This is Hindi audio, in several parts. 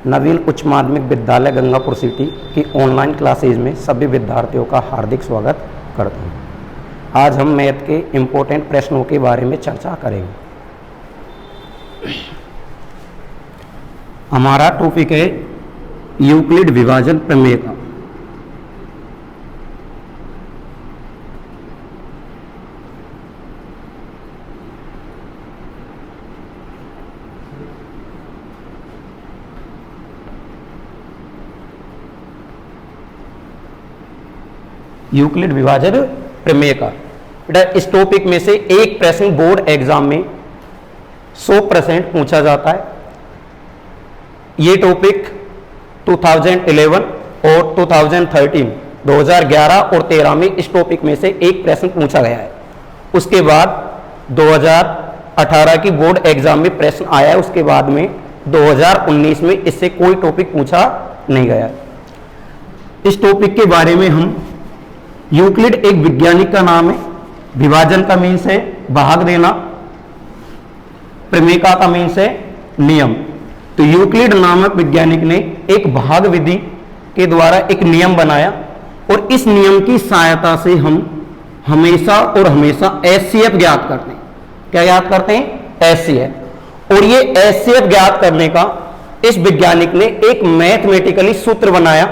नवीन उच्च माध्यमिक विद्यालय गंगापुर सिटी की ऑनलाइन क्लासेज में सभी विद्यार्थियों का हार्दिक स्वागत करता हूँ। आज हम मैथ के इम्पोर्टेंट प्रश्नों के बारे में चर्चा करेंगे। हमारा टॉपिक है यूक्लिड विभाजन प्रमेय का। यूक्लिड विभाजन प्रमेय का बेटा इस टॉपिक में से एक प्रश्न बोर्ड एग्जाम में 100% पूछा जाता है। ये टॉपिक 2011 और 2013 2011 और 13 में इस टॉपिक में से एक प्रश्न पूछा गया है। उसके बाद 2018 की बोर्ड एग्जाम में प्रश्न आया है। उसके बाद में 2019 में इससे कोई टॉपिक पूछा नहीं गया। इस टॉपिक के बारे में हम यूक्लिड एक वैज्ञानिक का नाम है, विभाजन का मीन्स है भाग देना, प्रमेय का मीन्स है नियम। तो यूक्लिड नामक वैज्ञानिक ने एक भाग विधि के द्वारा एक नियम बनाया और इस नियम की सहायता से हम हमेशा और हमेशा एचसीएफ ज्ञात करते हैं। क्या ज्ञात करते हैं? एचसीएफ। और ये एचसीएफ ज्ञात करने का इस वैज्ञानिक ने एक मैथमेटिकली सूत्र बनाया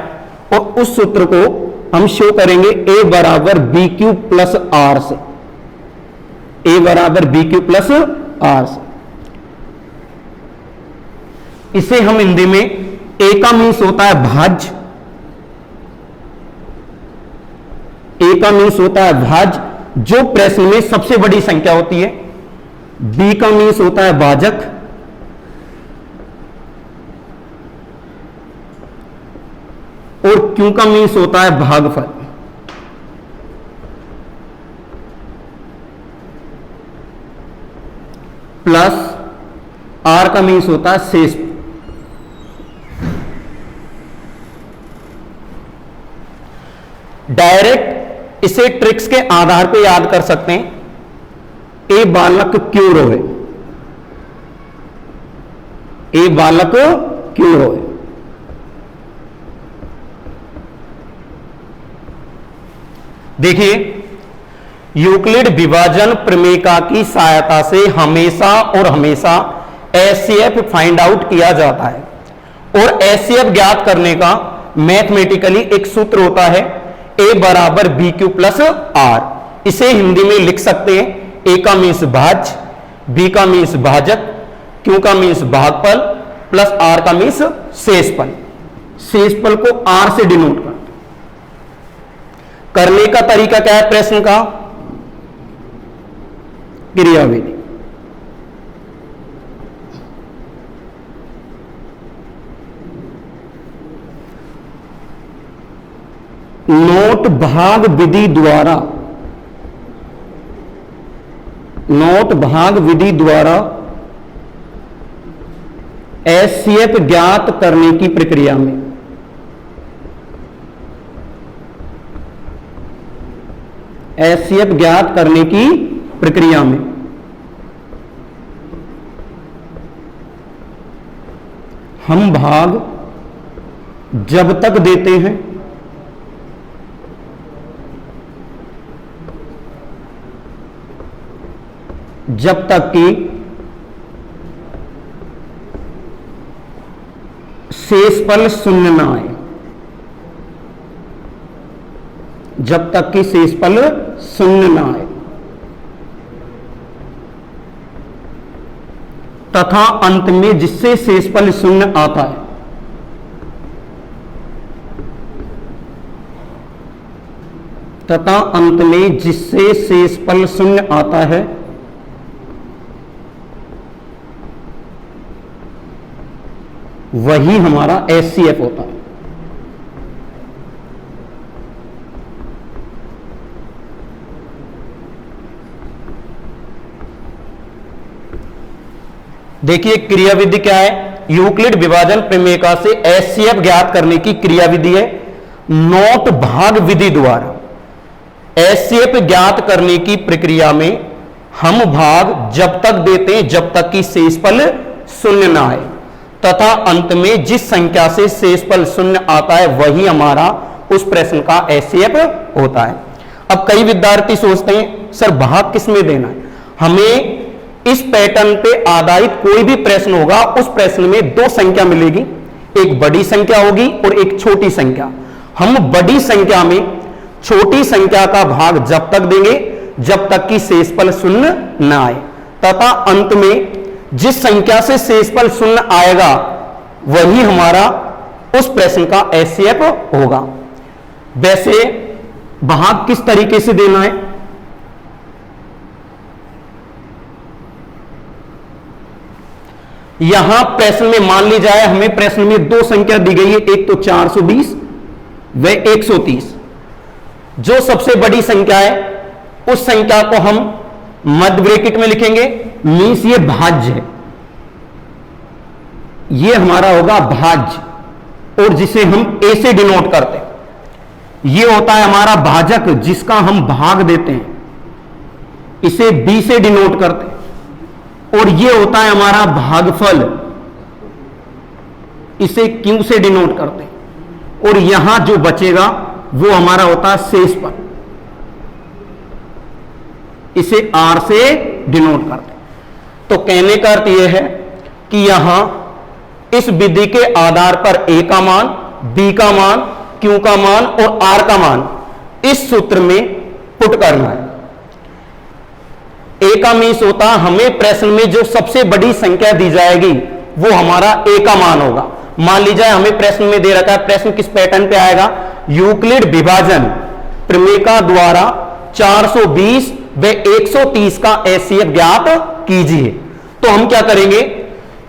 और उस सूत्र को हम शो करेंगे a बराबर बी क्यू प्लस आर से। a बराबर बी क्यू प्लस आर से। इसे हम हिंदी में a का मीन्स होता है भाज्य, a का मीन्स होता है भाज्य जो प्रश्न में सबसे बड़ी संख्या होती है। b का मीन्स होता है भाजक, और Q का मीन्स होता है भागफल। प्लस R का मीन्स होता है शेष। डायरेक्ट इसे ट्रिक्स के आधार पर याद कर सकते हैं। ए बालक क्यों रोए, ए बालक क्यों रोए। देखिए यूक्लिड विभाजन प्रमेयिका की सहायता से हमेशा और हमेशा एचसीएफ फाइंड आउट किया जाता है और एचसीएफ ज्ञात करने का मैथमेटिकली एक सूत्र होता है a बराबर बी क्यू प्लस आर। इसे हिंदी में लिख सकते हैं a का मीन्स भाज्य, b का मीन्स भाजक, q का मीन्स भागफल, प्लस r का मीन्स शेषफल। शेषफल को r से डिनोट कर करने का तरीका क्या है प्रश्न का? क्रियाविधि। नोट भाग विधि द्वारा, नोट भाग विधि द्वारा एचसीएफ ज्ञात करने की प्रक्रिया में एचसीएफ ज्ञात करने की प्रक्रिया में हम भाग जब तक देते हैं जब तक कि शेषफल शून्य ना आए, जब तक कि शेषफल शून्य ना आए, तथा अंत में जिससे शेषफल शून्य आता है तथा अंत में जिससे शेषफल शून्य आता है वही हमारा एचसीएफ होता है। देखिए क्रियाविधि क्या है? यूक्लिड विभाजन प्रमेयिका से एचसीएफ ज्ञात करने की क्रियाविधि है नोट भाग विधि द्वारा। एचसीएफ ज्ञात करने की प्रक्रिया में हम भाग जब तक देते हैं जब तक कि शेषफल शून्य ना आए। तथा अंत में जिस संख्या से शेषफल शून्य आता है वही हमारा उस प्रश्न का एचसीएफ होता है। अब कई विद्यार्थी सोचते हैं सर भाग किस में देना है। हमें इस पैटर्न पे आधारित कोई भी प्रश्न होगा, उस प्रश्न में दो संख्या मिलेगी, एक बड़ी संख्या होगी और एक छोटी संख्या। हम बड़ी संख्या में छोटी संख्या का भाग जब तक देंगे जब तक कि शेषफल शून्य न आए, तथा अंत में जिस संख्या से शेषफल शून्य आएगा वही हमारा उस प्रश्न का एचसीएफ होगा। वैसे भाग किस तरीके से देना है, यहां प्रश्न में मान ली जाए हमें प्रश्न में दो संख्या दी गई है, एक तो 420 व 130। जो सबसे बड़ी संख्या है उस संख्या को हम मध्य ब्रैकेट में लिखेंगे, मीन्स ये भाज्य है, ये हमारा होगा भाज्य, और जिसे हम ए से डिनोट करते हैं। ये होता है हमारा भाजक जिसका हम भाग देते हैं, इसे बी से डिनोट करते हैं। और ये होता है हमारा भागफल, इसे क्यू से डिनोट करते हैं। और यहां जो बचेगा वो हमारा होता है शेषफल, इसे आर से डिनोट करते हैं। तो कहने का अर्थ यह है कि यहां इस विधि के आधार पर ए का मान, बी का मान, क्यू का मान और आर का मान इस सूत्र में पुट करना है। ए का मीन्स होता है हमें प्रश्न में जो सबसे बड़ी संख्या दी जाएगी वो हमारा ए का मान होगा। मान लीजिए हमें प्रश्न में दे रखा है, प्रश्न किस पैटर्न पे आएगा, यूक्लिड विभाजन प्रमेय द्वारा 420 व 130 का एचसीएफ ज्ञात कीजिए। तो हम क्या करेंगे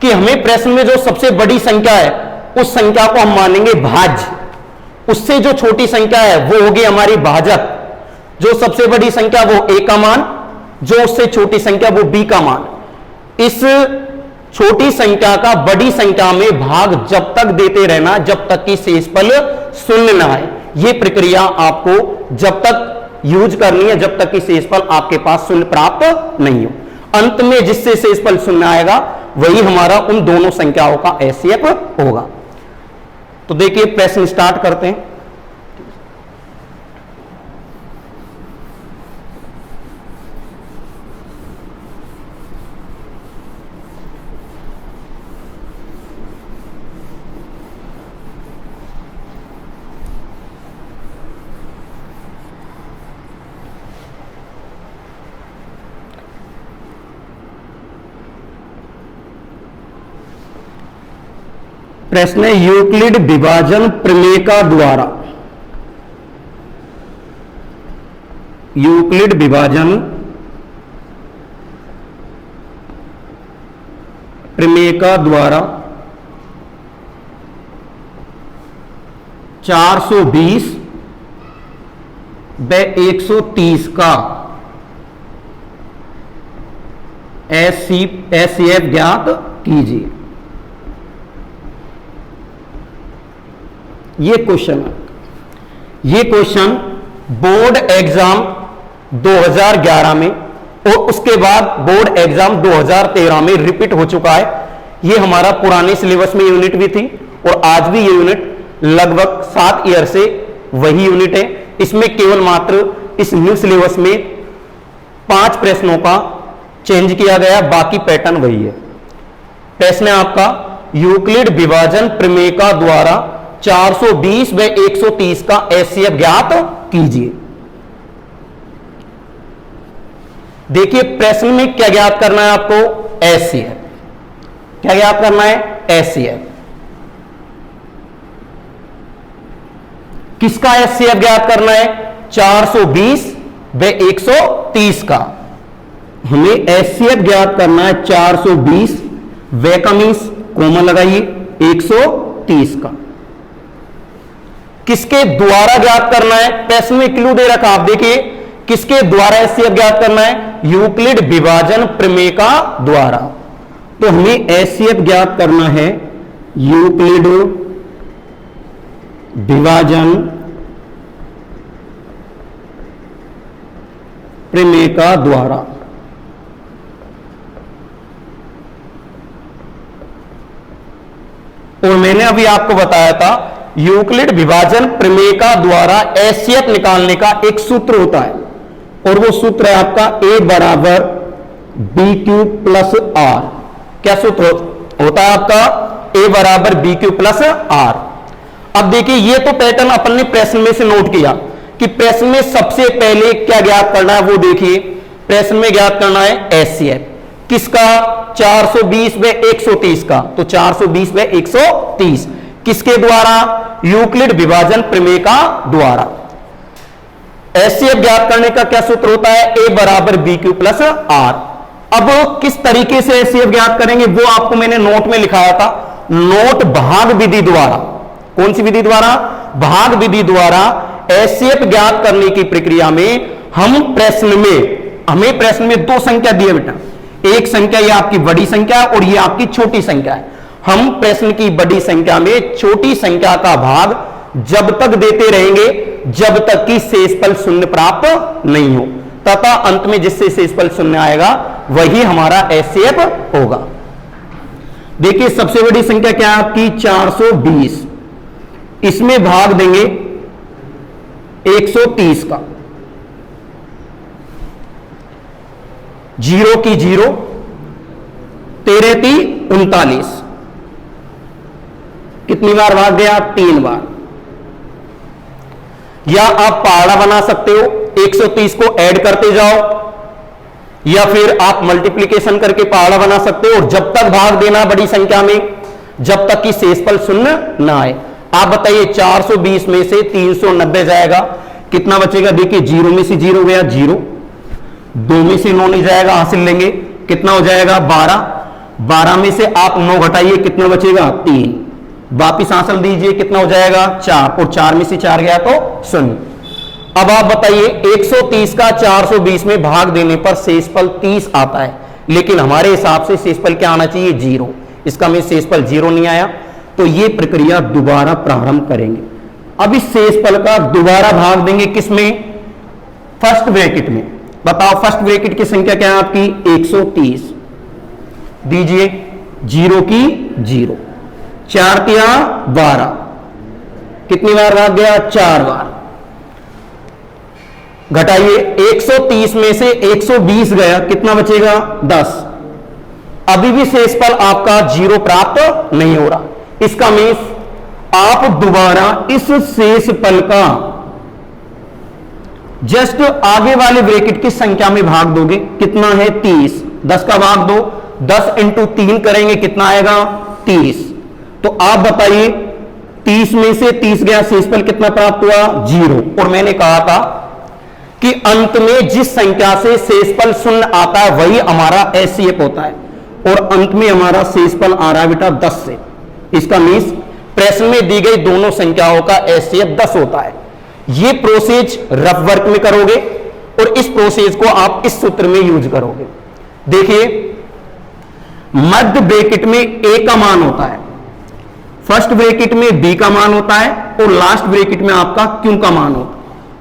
कि हमें प्रश्न में जो सबसे बड़ी संख्या है उस संख्या को हम मानेंगे भाज्य, उससे जो छोटी संख्या है वो होगी हमारी भाजक, जो सबसे बड़ी संख्या वो ए का मान, जो उससे छोटी संख्या वो बी का मान। इस छोटी संख्या का बड़ी संख्या में भाग जब तक देते रहना जब तक कि शेषफल शून्य ना आए। यह प्रक्रिया आपको जब तक यूज करनी है जब तक कि शेषफल आपके पास शून्य प्राप्त नहीं हो। अंत में जिससे शेषफल शून्य आएगा वही हमारा उन दोनों संख्याओं का एचसीएफ होगा। तो देखिए प्रश्न स्टार्ट करते हैं। प्रश्न है यूक्लिड विभाजन प्रमेय द्वारा, यूक्लिड विभाजन प्रमेय द्वारा 420 व 130 का एचसीएफ ज्ञात कीजिए। ये क्वेश्चन है, ये क्वेश्चन बोर्ड एग्जाम 2011 में और उसके बाद बोर्ड एग्जाम 2013 में रिपीट हो चुका है। ये हमारा पुराने सिलेबस में यूनिट भी थी और आज भी ये यूनिट लगभग 7 ईयर से वही यूनिट है। इसमें केवल मात्र इस न्यू सिलेबस में 5 प्रश्नों का चेंज किया गया, बाकी पैटर्न वही है। प्रश्न है आपका यूक्लिड विभाजन प्रमेय द्वारा 420 व 130 का एचसीएफ ज्ञात कीजिए। देखिए प्रश्न में क्या ज्ञात करना है आपको, एचसीएफ। क्या ज्ञात करना है, एचसीएफ। किसका एचसीएफ ज्ञात करना है, 420 व 130 का। हमें एचसीएफ ज्ञात करना है 420 व का मीन्स कॉमा लगाइए 130 का। किसके द्वारा ज्ञात करना है, प्रश्न में क्लू दे रखा, आप देखिए किसके द्वारा एचसीएफ ज्ञात करना है, यूक्लिड विभाजन प्रमेय द्वारा। तो हमें एचसीएफ ज्ञात करना है यूक्लिड विभाजन प्रमेय द्वारा। मैंने अभी आपको बताया था यूक्लिड विभाजन प्रमेय का द्वारा एचसीएफ निकालने का एक सूत्र होता है, और वो सूत्र है आपका ए बराबर बी क्यू प्लस आर। क्या सूत्र होता है आपका? ए बराबर बी क्यू प्लस आर। अब देखिए, ये तो पैटर्न अपन ने प्रश्न में से नोट किया कि प्रश्न में सबसे पहले क्या ज्ञात करना है, वो देखिए प्रश्न में ज्ञात करना है एचसीएफ किसका? 420 व 130 का। तो 420 व 130 किसके द्वारा? यूक्लिड विभाजन प्रमेय का द्वारा। एचसीएफ ज्ञात करने का क्या सूत्र होता है? ए बराबर बी क्यू प्लस आर। अब किस तरीके से एचसीएफ ज्ञात करेंगे वो आपको मैंने नोट में लिखाया था, नोट भाग विधि द्वारा। कौन सी विधि द्वारा? भाग विधि द्वारा एचसीएफ ज्ञात करने की प्रक्रिया में हमें प्रश्न में दो संख्या दी है बेटा, एक संख्या ये आपकी बड़ी संख्या और ये आपकी छोटी संख्या है। हम प्रश्न की बड़ी संख्या में छोटी संख्या का भाग जब तक देते रहेंगे जब तक कि शेषफल शून्य प्राप्त नहीं हो, तथा अंत में जिससे शेषफल शून्य आएगा वही हमारा एचसीएफ होगा। देखिए सबसे बड़ी संख्या क्या है आपकी? 420। इसमें भाग देंगे 130 का, 0 की 0, 13 × 39। कितनी बार भाग गया? 3 बार। या आप पहाड़ा बना सकते हो, 130 को ऐड करते जाओ, या फिर आप मल्टीप्लिकेशन करके पहाड़ा बना सकते हो, और जब तक भाग देना बड़ी संख्या में जब तक कि शेषफल शून्य ना आए। आप बताइए 420 में से 390 जाएगा, कितना बचेगा? देखिए 0 में से 0 गया 0, 2 में से 9 नहीं जाएगा, हासिल लेंगे, कितना हो जाएगा? 12। 12 में से आप 9 घटाइए, कितना बचेगा? 3। वापिस हासिल दीजिए, कितना हो जाएगा? 4, और 4 में से 4 गया तो 0। अब आप बताइए 130 का 420 में भाग देने पर शेषफल 30 आता है, लेकिन हमारे हिसाब से शेषफल क्या आना चाहिए? 0। इसका में शेषफल 0 नहीं आया, तो ये प्रक्रिया दोबारा प्रारंभ करेंगे। अब इस शेषफल का दोबारा भाग देंगे किसमें? फर्स्ट ब्रैकेट में। बताओ फर्स्ट ब्रैकेट की संख्या क्या है आपकी? 130। दीजिए 0 की 0, 4 तिया 12, कितनी बार भाग गया? 4 बार। घटाइए 130 में से 120 गया, कितना बचेगा? 10। अभी भी शेषफल आपका 0 प्राप्त नहीं हो रहा। इसका मीन्स आप दोबारा इस शेषफल का जस्ट आगे वाले ब्रैकेट की संख्या में भाग दोगे, कितना है? 30। 10 का भाग दो, 10 × 3 करेंगे, कितना आएगा? 30। तो आप बताइए 30 में से 30 गया, शेषफल कितना प्राप्त हुआ? 0। और मैंने कहा था कि अंत में जिस संख्या से शेषफल शून्य आता है वही हमारा एचसीएफ होता है, और अंत में हमारा शेषफल आ रहा है बेटा 10 से। इसका मीन्स प्रश्न में दी गई दोनों संख्याओं का एचसीएफ 10 होता है। ये प्रोसेस रफ वर्क में करोगे और इस प्रोसेस को आप इस सूत्र में यूज करोगे। देखिए मध्य ब्रैकेट में ए का मान होता है, फर्स्ट ब्रैकेट में बी का मान होता है, और लास्ट ब्रैकेट में आपका क्यू का मान होता है,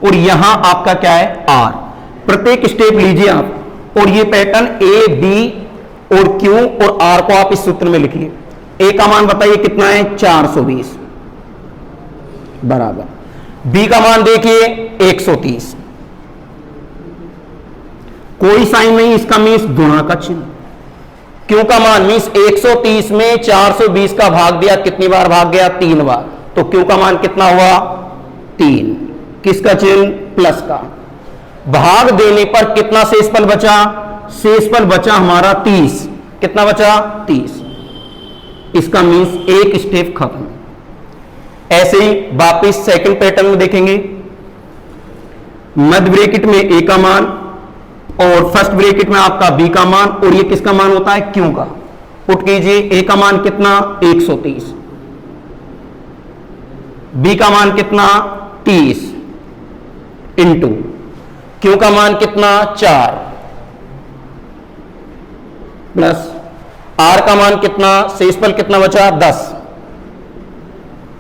और यहां आपका क्या है? आर। प्रत्येक स्टेप लीजिए आप, और ये पैटर्न ए बी और क्यू और आर को आप इस सूत्र में लिखिए। ए का मान बताइए कितना है? 420 बराबर, बी का मान देखिए 130, कोई साइन नहीं, इसका मीन्स गुणा का चिन्ह। क्यू का मान मीन्स 130 में 420 का भाग दिया, कितनी बार भाग गया? 3 बार। तो क्यू का मान कितना हुआ? 3। किसका चिन्ह? प्लस का। भाग देने पर कितना शेषफल बचा? शेषफल बचा हमारा 30। कितना बचा? 30। इसका मीन्स एक स्टेप खत्म। ऐसे ही वापिस सेकंड पैटर्न में देखेंगे, मध्य ब्रैकेट में ए का मान और फर्स्ट ब्रैकेट में आपका बी का मान, और ये किसका मान होता है? क्यू का। पुट कीजिए, ए का मान कितना? 130, बी का मान कितना? 30 इंटू क्यू का मान कितना? 4 प्लस आर का मान कितना? शेषफल कितना बचा? 10।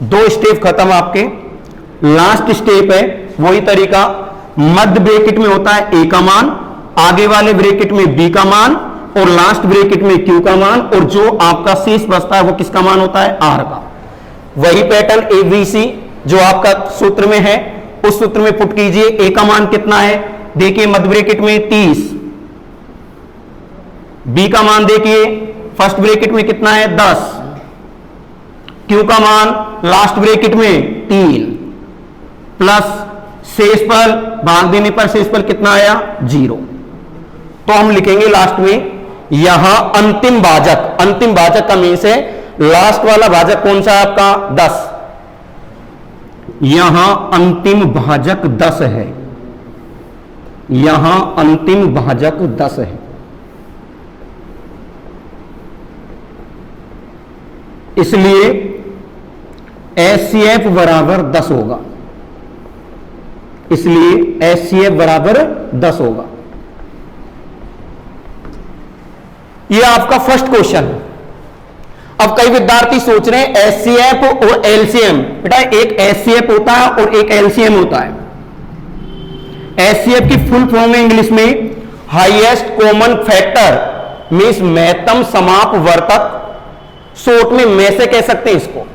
2 स्टेप खत्म आपके। लास्ट स्टेप है वही तरीका, मध्य ब्रैकेट में होता है ए का मान, आगे वाले ब्रैकेट में बी का मान, और लास्ट ब्रैकेट में क्यू का मान, और जो आपका शेष बचता है वो किसका मान होता है? आर का। वही पैटर्न ABC जो आपका सूत्र में है उस सूत्र में पुट कीजिए। ए का मान कितना है, देखिए मध्य ब्रैकेट में 30, बी का मान देखिए फर्स्ट ब्रैकेट में कितना है 10, क्यू का मान लास्ट ब्रैकेट में 3, प्लस शेष पर भाग देने पर शेष पर कितना आया 0। तो हम लिखेंगे लास्ट में यहां अंतिम भाजक का मीन्स है लास्ट वाला भाजक कौन सा है आपका 10, यहां अंतिम भाजक 10 है, यहां अंतिम भाजक 10 है। इसलिए HCF बराबर 10 होगा, इसलिए HCF बराबर 10 होगा। यह आपका फर्स्ट क्वेश्चन है। अब कई विद्यार्थी सोच रहे हैं HCF और LCM, बेटा एक HCF होता है और एक LCM होता है। HCF की फुल फॉर्म है इंग्लिश में हाईएस्ट कॉमन फैक्टर मींस महत्तम समापवर्तक, शॉर्ट में में से कह सकते हैं इसको।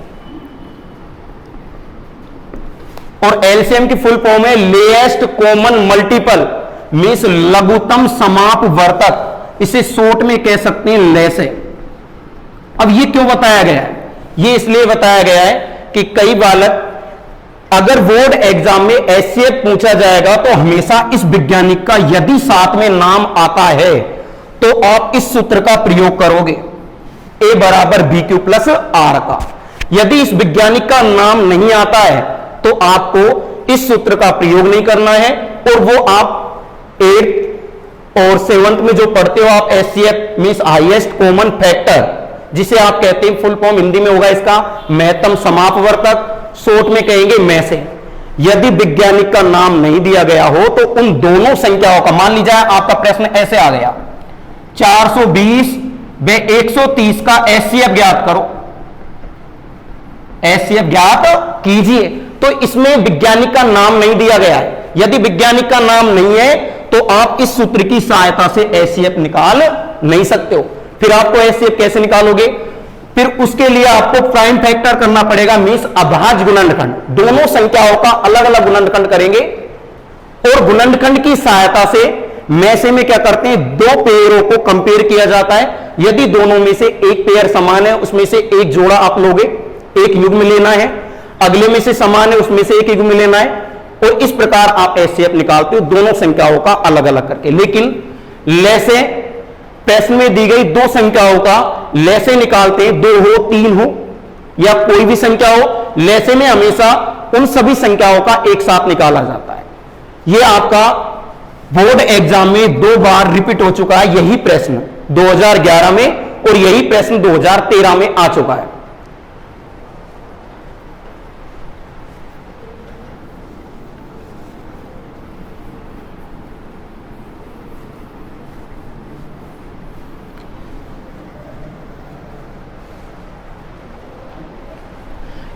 और LCM की फुल फॉर्म है लोएस्ट कॉमन मल्टीपल मींस लघुत्तम समापवर्तक, इसे शॉर्ट में कह सकते हैं ले से। अब ये क्यों बताया गया है, ये इसलिए बताया गया है कि कई बालक अगर बोर्ड एग्जाम में HCF पूछा जाएगा तो हमेशा इस वैज्ञानिक का यदि साथ में नाम आता है तो आप इस सूत्र का प्रयोग करोगे A बराबर BQ प्लस R का। यदि इस वैज्ञानिक का नाम नहीं आता है तो आपको इस सूत्र का प्रयोग नहीं करना है, और वो आप 8th और 7th में जो पढ़ते हो आप HCF means highest common factor, जिसे आप कहते हैं फुल फॉर्म हिंदी में होगा इसका महत्तम समापवर्तक, शॉर्ट में कहेंगे में से। यदि वैज्ञानिक का नाम नहीं दिया गया हो तो उन दोनों संख्याओं का, मान लीजिए आपका प्रश्न ऐसे आ गया 420 व 130 का HCF ज्ञात करो, HCF ज्ञात कीजिए, तो इसमें वैज्ञानिक का नाम नहीं दिया गया है। यदि वैज्ञानिक का नाम नहीं है तो आप इस सूत्र की सहायता से HCF निकाल नहीं सकते हो। फिर आपको HCF कैसे निकालोगे, फिर उसके लिए आपको प्राइम फैक्टर करना पड़ेगा मींस अभाज्य गुणनखंड, दोनों संख्याओं का अलग अलग गुणनखंड करेंगे, और गुणनखंड की सहायता से में से में क्या करते हैं दो पेयरों को कंपेयर किया जाता है। यदि दोनों में से एक पेयर समान है उसमें से एक जोड़ा आप लोगे, एक युग्म लेना है, अगले में से समान है उसमें से एक युग्म लेना है, और इस प्रकार आप HCF निकालते हो दोनों संख्याओं का अलग अलग करके। लेकिन ले प्रश्न में दी गई दो संख्याओं का ले से निकालते हैं, 2 हो 3 हो या कोई भी संख्या हो, ले से में हमेशा उन सभी संख्याओं का एक साथ निकाला जाता है। यह आपका बोर्ड एग्जाम में 2 बार रिपीट हो चुका है, यही प्रश्न 2011 में और यही प्रश्न 2013 में आ चुका है।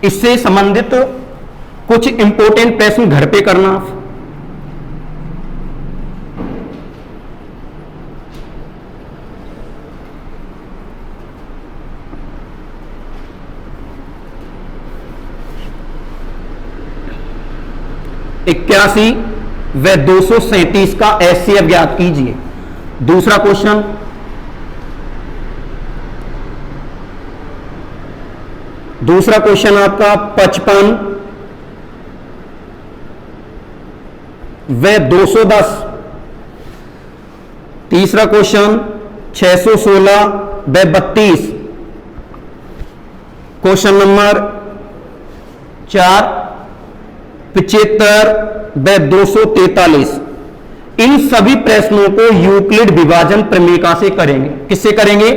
इससे संबंधित कुछ इंपॉर्टेंट प्रश्न घर पे करना। इक्यासी व 237 का HCF ज्ञात कीजिए। दूसरा क्वेश्चन, दूसरा क्वेश्चन आपका 55 व 210। तीसरा क्वेश्चन 616 व 32। क्वेश्चन नंबर 4 75 व 243। इन सभी प्रश्नों को यूक्लिड विभाजन प्रमेयिका से करेंगे। किससे करेंगे?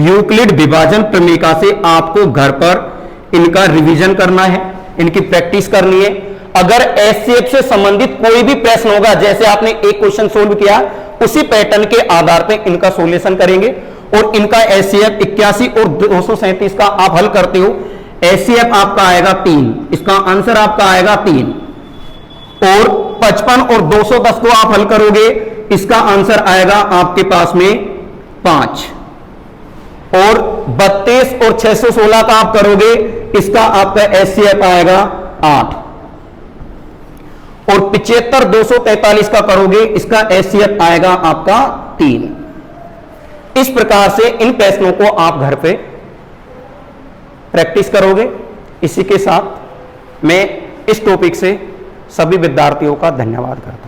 यूक्लिड विभाजन प्रमेयिका से। आपको घर पर इनका रिवीजन करना है, इनकी प्रैक्टिस करनी है। अगर HCF से संबंधित कोई भी प्रश्न होगा, जैसे आपने एक क्वेश्चन सोल्व किया, उसी पैटर्न के आधार पर इनका सॉल्यूशन करेंगे और इनका HCF 81 और 237 का आप हल करते हो। HCF आपका आएगा 3, इसका आंसर आपका आएगा 3, और 55 और 210 को आप हल करोगे, इसका आंसर आएगा आपके पास में 5, और 32 और 616 का आप करोगे, इसका आपका एचसीएफ आएगा 8, और 75 243 का करोगे, इसका एचसीएफ आएगा आपका 3। इस प्रकार से इन प्रश्नों को आप घर पे प्रैक्टिस करोगे। इसी के साथ मैं इस टॉपिक से सभी विद्यार्थियों का धन्यवाद करता हूं।